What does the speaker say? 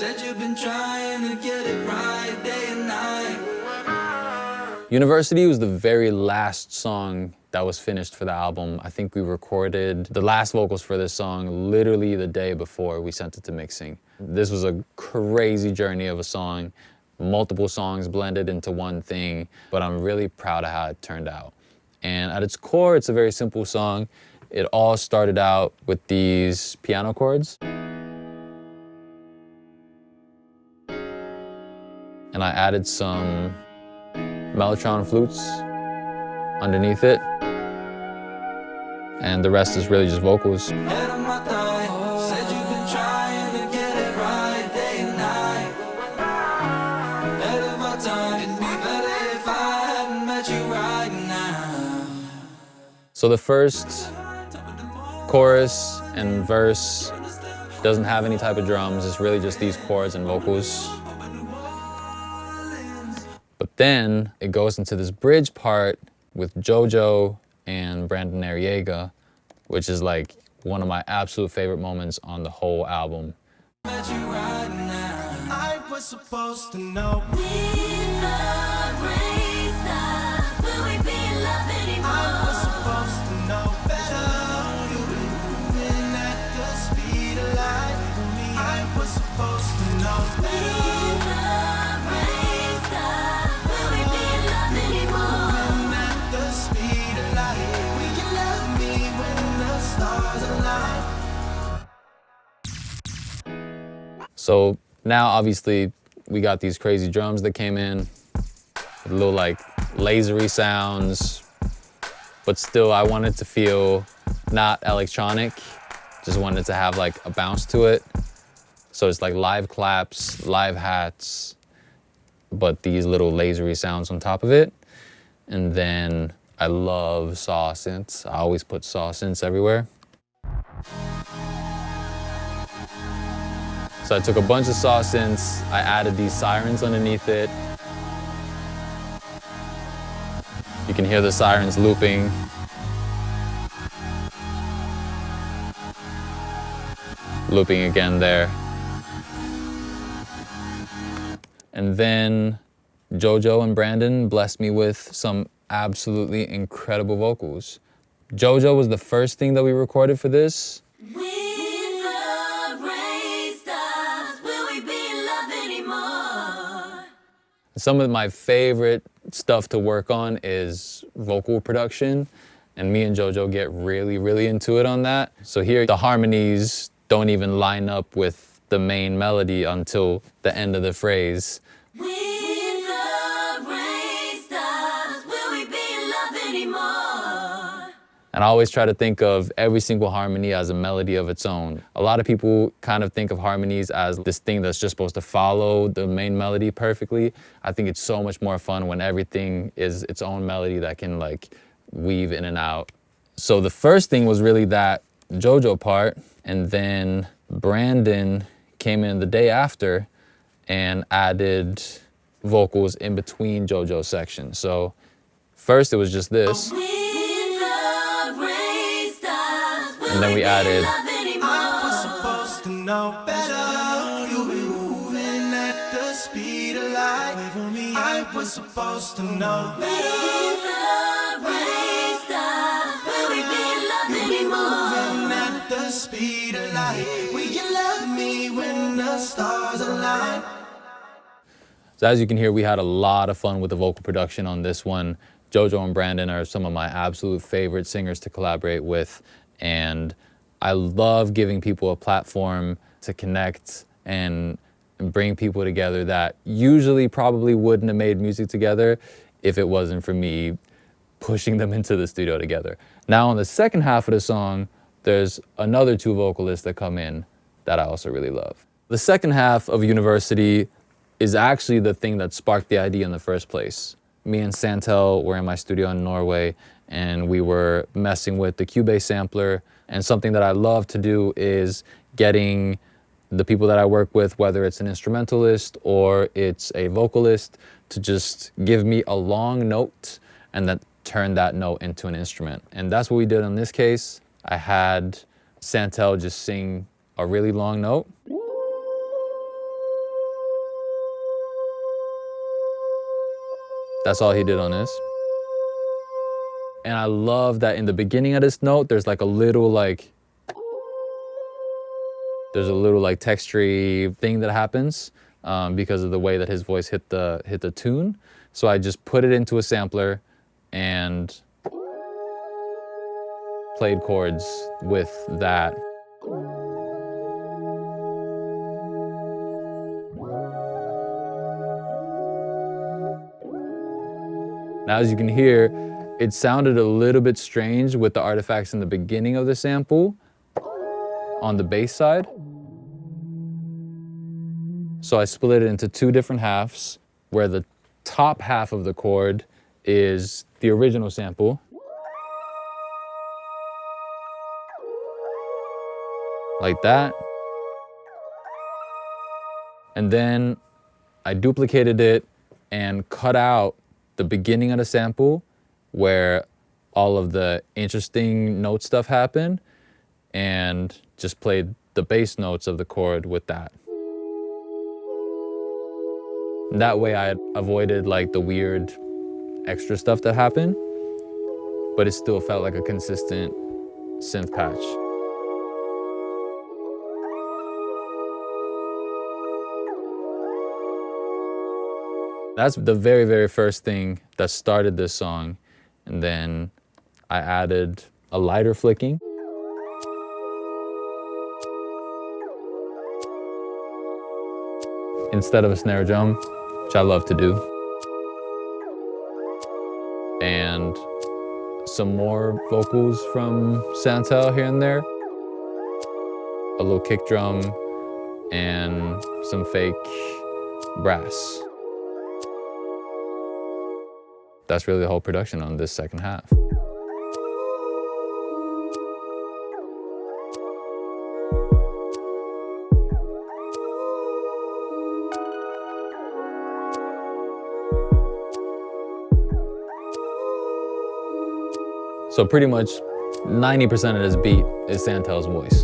Said you've been trying to get it right day and night. University was the very last song that was finished for the album. I think we recorded the last vocals for this song literally the day before we sent it to mixing. This was a crazy journey of a song, multiple songs blended into one thing, but I'm really proud of how it turned out. And at its core, it's a very simple song. It all started out with these piano chords. And I added some mellotron flutes underneath it. And the rest is really just vocals. Head on my thigh. Said you've been trying to get it right day and night. Ahead of our time. It'd be better if I hadn't met you right now. So the first chorus and verse doesn't have any type of drums. It's really just these chords and vocals. But then it goes into this bridge part with JoJo and Brandon Arriaga, which is like one of my absolute favorite moments on the whole album. Met you right now. I was supposed to know. I was supposed to know better. You've been moving at the speed of light. I was supposed to know better. Moving at the speed of light. Will you love me when the stars align? So now obviously we got these crazy drums that came in, with little like lasery sounds, but still I wanted to feel not electronic, just wanted to have like a bounce to it. So it's like live claps, live hats, but these little lasery sounds on top of it. And then I love saw synths. I always put saw synths everywhere. So I took a bunch of saw synths, I added these sirens underneath it. You can hear the sirens looping. Looping again there. And then JoJo and Brandon blessed me with some absolutely incredible vocals. JoJo was the first thing that we recorded for this. Some of my favorite stuff to work on is vocal production, and me and JoJo get really, really into it on that. So here, the harmonies don't even line up with the main melody until the end of the phrase. And I always try to think of every single harmony as a melody of its own. A lot of people kind of think of harmonies as this thing that's just supposed to follow the main melody perfectly. I think it's so much more fun when everything is its own melody that can like weave in and out. So the first thing was really that JoJo part, and then Brandon came in the day after and added vocals in between JoJo's sections. So first it was just this. And then we added. I was supposed to know better. You've been moving at the speed of light. I was supposed to know better. You've been moving at the speed of light. Will you love me when the stars align? So as you can hear, we had a lot of fun with the vocal production on this one. JoJo and Brandon are some of my absolute favorite singers to collaborate with. And I love giving people a platform to connect and bring people together that usually probably wouldn't have made music together if it wasn't for me pushing them into the studio together. Now on the second half of the song, there's another two vocalists that come in that I also really love. The second half of University is actually the thing that sparked the idea in the first place. Me and Santell were in my studio in Norway, and we were messing with the Cubase sampler. And something that I love to do is getting the people that I work with, whether it's an instrumentalist or it's a vocalist, to just give me a long note and then turn that note into an instrument. And that's what we did in this case. I had Santell just sing a really long note. That's all he did on this. And I love that in the beginning of this note, there's like a little like, textury thing that happens because of the way that his voice hit the tune. So I just put it into a sampler and played chords with that. Now, as you can hear, it sounded a little bit strange with the artifacts in the beginning of the sample on the bass side. So I split it into two different halves, where the top half of the chord is the original sample, like that. And then I duplicated it and cut out the beginning of the sample where all of the interesting note stuff happened, and just played the bass notes of the chord with that. That way I avoided like the weird extra stuff that happened, but it still felt like a consistent synth patch. That's the very, very first thing that started this song. And then I added a lighter flicking. Instead of a snare drum, which I love to do. And some more vocals from Santell here and there. A little kick drum and some fake brass. That's really the whole production on this second half. So pretty much 90% of this beat is Santell's voice.